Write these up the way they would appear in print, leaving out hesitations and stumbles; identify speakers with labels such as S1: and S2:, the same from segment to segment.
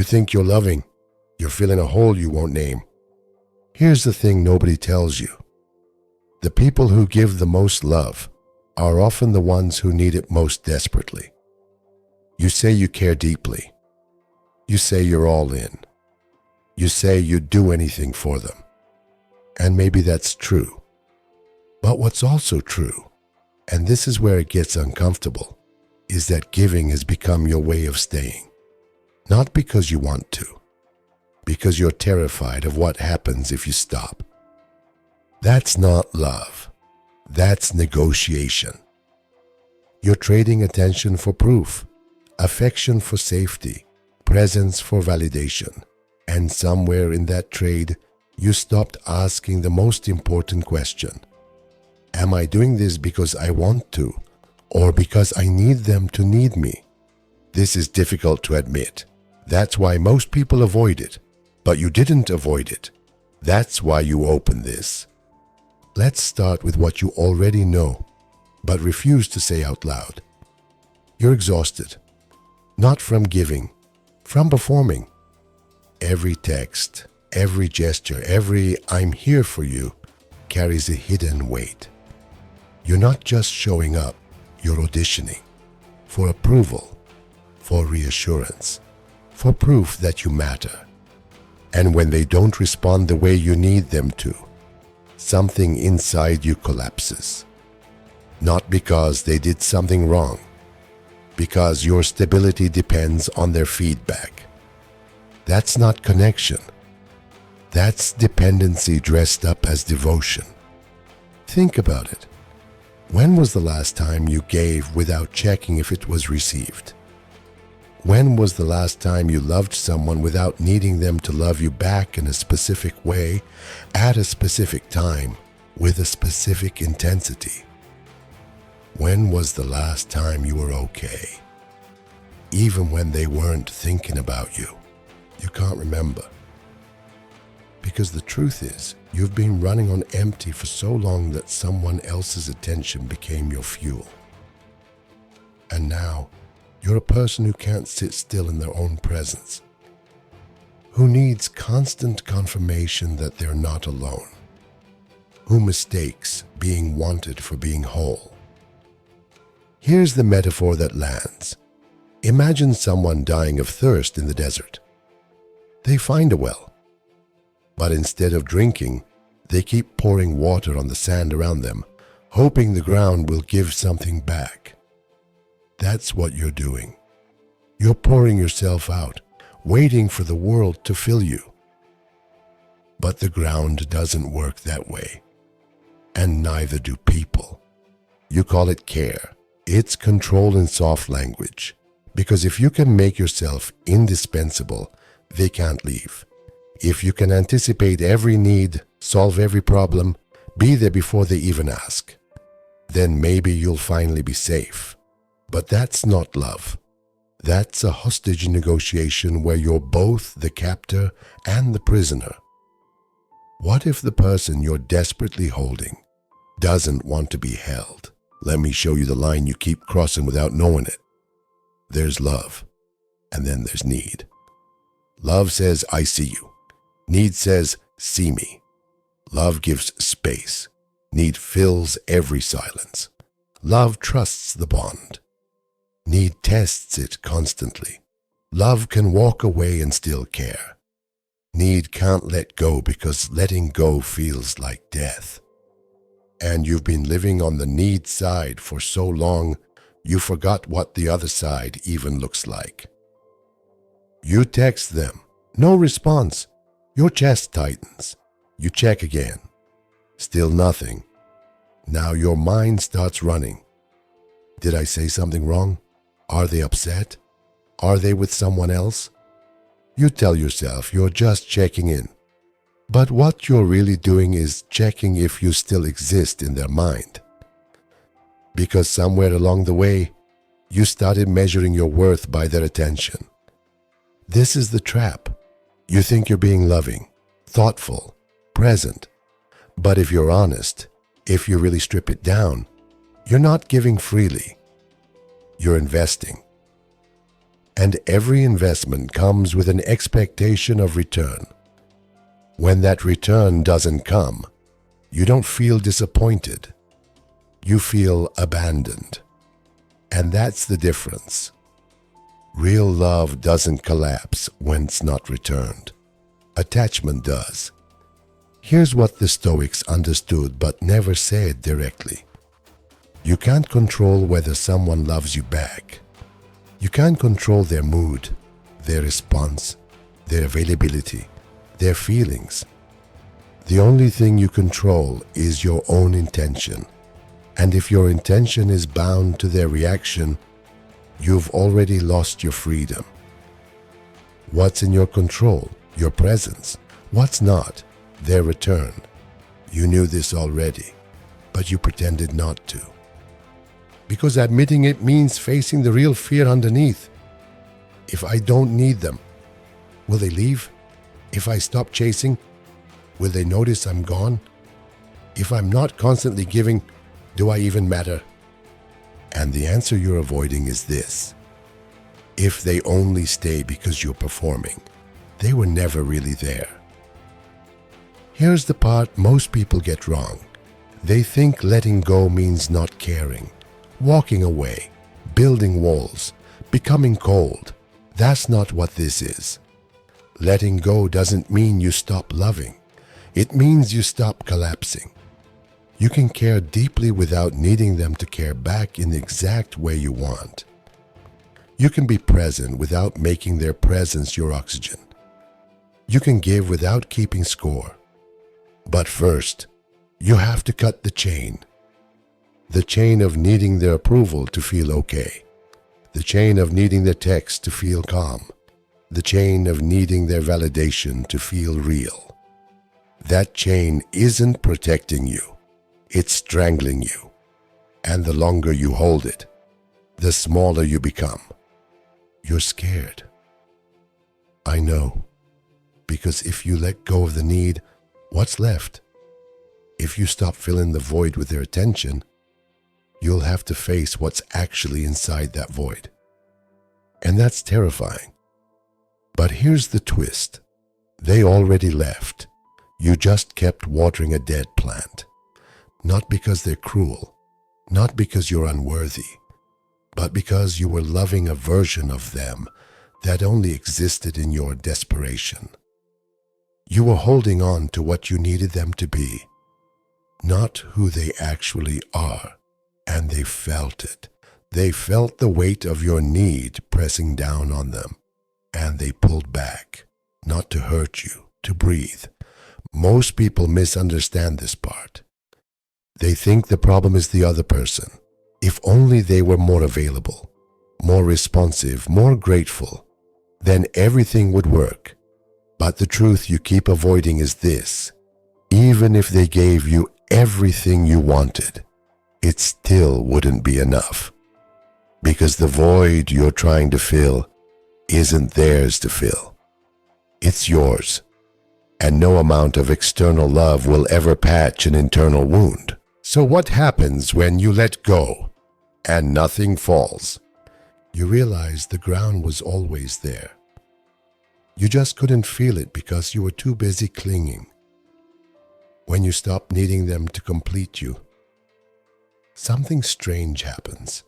S1: You think you're loving. You're filling a hole you won't name. Here's the thing nobody tells you. The people who give the most love are often the ones who need it most desperately. You say you care deeply. You say you're all in. You say you'd do anything for them. And maybe that's true. But what's also true, and this is where it gets uncomfortable, is that giving has become your way of staying. Not because you want to, because you're terrified of what happens if you stop. That's not love. That's negotiation. You're trading attention for proof, affection for safety, presence for validation, and somewhere in that trade, you stopped asking the most important question. Am I doing this because I want to, or because I need them to need me? This is difficult to admit. That's why most people avoid it. But you didn't avoid it. That's why you opened this. Let's start with what you already know, but refuse to say out loud. You're exhausted. Not from giving, from performing. Every text, every gesture, every "I'm here for you" carries a hidden weight. You're not just showing up, you're auditioning for approval, for reassurance, for proof that you matter. And when they don't respond the way you need them to, something inside you collapses. Not because they did something wrong, because your stability depends on their feedback. That's not connection. That's dependency dressed up as devotion. Think about it. When was the last time you gave without checking if it was received? When was the last time you loved someone without needing them to love you back in a specific way, at a specific time, with a specific intensity? When was the last time you were okay? Even when they weren't thinking about you, you can't remember. Because the truth is, you've been running on empty for so long that someone else's attention became your fuel. And now, you're a person who can't sit still in their own presence, who needs constant confirmation that they're not alone, who mistakes being wanted for being whole. Here's the metaphor that lands. Imagine someone dying of thirst in the desert. They find a well, but instead of drinking, they keep pouring water on the sand around them, hoping the ground will give something back. That's what you're doing. You're pouring yourself out, waiting for the world to fill you. But the ground doesn't work that way, and neither do people. You call it care. It's control in soft language, because if you can make yourself indispensable, they can't leave. If you can anticipate every need, solve every problem, be there before they even ask, then maybe you'll finally be safe. But that's not love. That's a hostage negotiation where you're both the captor and the prisoner. What if the person you're desperately holding doesn't want to be held? Let me show you the line you keep crossing without knowing it. There's love, and then there's need. Love says, I see you. Need says, see me. Love gives space. Need fills every silence. Love trusts the bond. Need tests it constantly. Love can walk away and still care. Need can't let go because letting go feels like death. And you've been living on the need side for so long, you forgot what the other side even looks like. You text them. No response. Your chest tightens. You check again. Still nothing. Now your mind starts running. Did I say something wrong? Are they upset? Are they with someone else? You tell yourself you're just checking in. But what you're really doing is checking if you still exist in their mind. Because somewhere along the way, you started measuring your worth by their attention. This is the trap. You think you're being loving, thoughtful, present. But if you're honest, if you really strip it down, you're not giving freely. You're investing. And every investment comes with an expectation of return. When that return doesn't come, you don't feel disappointed. You feel abandoned. And that's the difference. Real love doesn't collapse when it's not returned. Attachment does. Here's what the Stoics understood but never said directly. You can't control whether someone loves you back. You can't control their mood, their response, their availability, their feelings. The only thing you control is your own intention. And if your intention is bound to their reaction, you've already lost your freedom. What's in your control? Your presence. What's not? Their return. You knew this already, but you pretended not to. Because admitting it means facing the real fear underneath. If I don't need them, will they leave? If I stop chasing, will they notice I'm gone? If I'm not constantly giving, do I even matter? And the answer you're avoiding is this. If they only stay because you're performing, they were never really there. Here's the part most people get wrong. They think letting go means not caring, walking away, building walls, becoming cold. That's not what this is. Letting go doesn't mean you stop loving. It means you stop collapsing. You can care deeply without needing them to care back in the exact way you want. You can be present without making their presence your oxygen. You can give without keeping score. But first, you have to cut the chain. The chain of needing their approval to feel okay. The chain of needing their text to feel calm. The chain of needing their validation to feel real. That chain isn't protecting you. It's strangling you. And the longer you hold it, the smaller you become. You're scared. I know. Because if you let go of the need, what's left? If you stop filling the void with their attention, you'll have to face what's actually inside that void. And that's terrifying. But here's the twist. They already left. You just kept watering a dead plant. Not because they're cruel, not because you're unworthy, but because you were loving a version of them that only existed in your desperation. You were holding on to what you needed them to be, not who they actually are, and they felt it. They felt the weight of your need pressing down on them, and they pulled back, not to hurt you, to breathe. Most people misunderstand this part. They think the problem is the other person. If only they were more available, more responsive, more grateful, then everything would work. But the truth you keep avoiding is this. Even if they gave you everything you wanted, it still wouldn't be enough. Because the void you're trying to fill isn't theirs to fill. It's yours. And no amount of external love will ever patch an internal wound. So what happens when you let go and nothing falls? You realize the ground was always there. You just couldn't feel it because you were too busy clinging. When you stop needing them to complete you, something strange happens.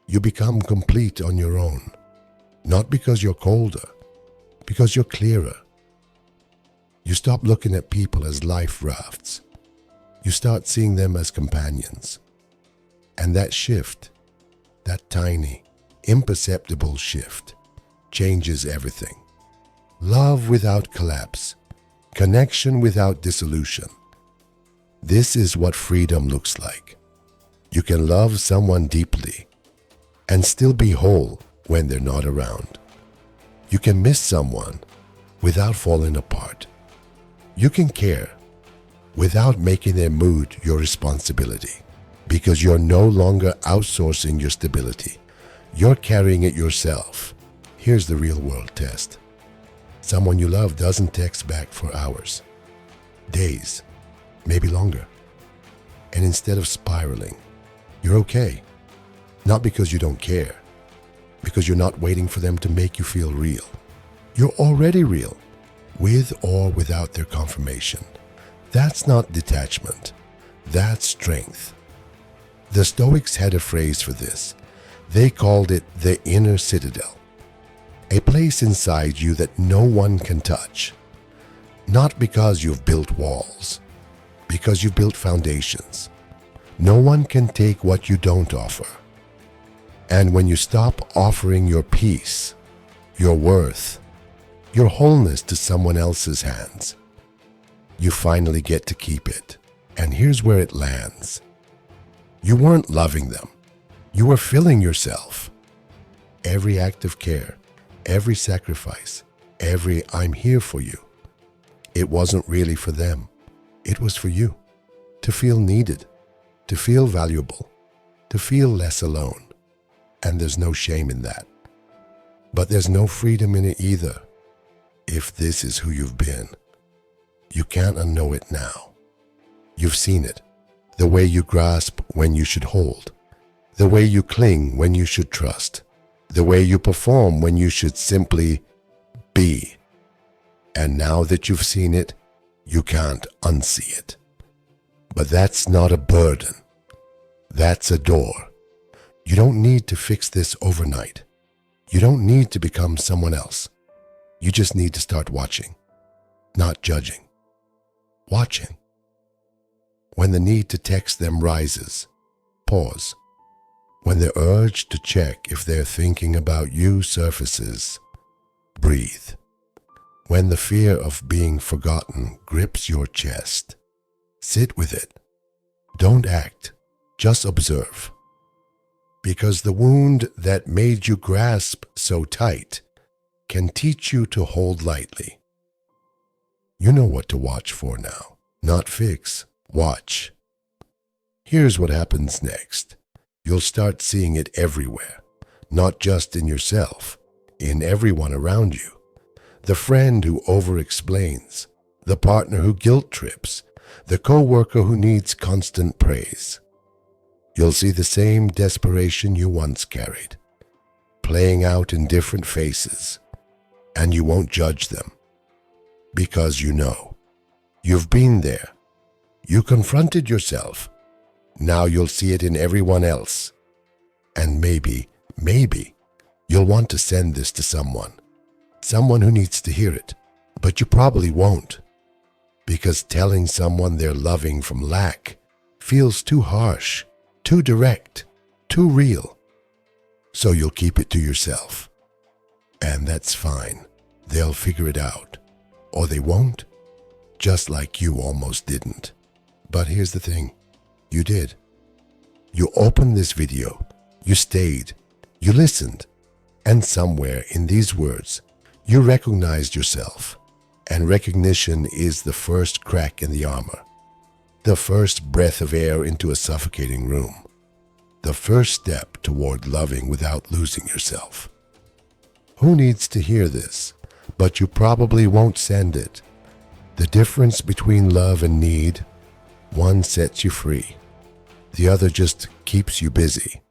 S1: You become complete on your own. Not because you're colder, because you're clearer. You stop looking at people as life rafts. You start seeing them as companions. And that shift, that tiny, imperceptible shift, changes everything. Love without collapse, connection without dissolution. This is what freedom looks like. You can love someone deeply and still be whole when they're not around. You can miss someone without falling apart. You can care without making their mood your responsibility, because you're no longer outsourcing your stability. You're carrying it yourself. Here's the real world test. Someone you love doesn't text back for hours, days, maybe longer. And instead of spiraling, you're okay. Not because you don't care, because you're not waiting for them to make you feel real. You're already real, with or without their confirmation. That's not detachment. That's strength. The Stoics had a phrase for this. They called it the inner citadel, a place inside you that no one can touch. Not because you've built walls, because you've built foundations. No one can take what you don't offer. And when you stop offering your peace, your worth, your wholeness to someone else's hands, you finally get to keep it. And here's where it lands. You weren't loving them. You were filling yourself. Every act of care, every sacrifice, every "I'm here for you," it wasn't really for them. It was for you. To feel needed, to feel valuable, to feel less alone. And there's no shame in that. But there's no freedom in it either. If this is who you've been, you can't unknow it now. You've seen it. The way you grasp when you should hold. The way you cling when you should trust. The way you perform when you should simply be. And now that you've seen it, you can't unsee it. But that's not a burden. That's a door. You don't need to fix this overnight. You don't need to become someone else. You just need to start watching, not judging. Watching. When the need to text them rises, pause. When the urge to check if they're thinking about you surfaces, breathe. When the fear of being forgotten grips your chest, sit with it. Don't act, just observe. Because the wound that made you grasp so tight can teach you to hold lightly. You know what to watch for now, not fix. Watch. Here's what happens next. You'll start seeing it everywhere, not just in yourself, in everyone around you. The friend who over-explains, the partner who guilt-trips, the co-worker who needs constant praise. You'll see the same desperation you once carried, playing out in different faces, and you won't judge them, because you know. You've been there. You confronted yourself. Now you'll see it in everyone else. And maybe, you'll want to send this to someone who needs to hear it. But you probably won't, because telling someone they're loving from lack feels too harsh, too direct, too real. So you'll keep it to yourself. And that's fine. They'll figure it out. Or they won't, just like you almost didn't. But here's the thing, you did. You opened this video, you stayed, you listened, and somewhere in these words, you recognized yourself. And recognition is the first crack in the armor, the first breath of air into a suffocating room, the first step toward loving without losing yourself. Who needs to hear this? But you probably won't send it. The difference between love and need, one sets you free, the other just keeps you busy.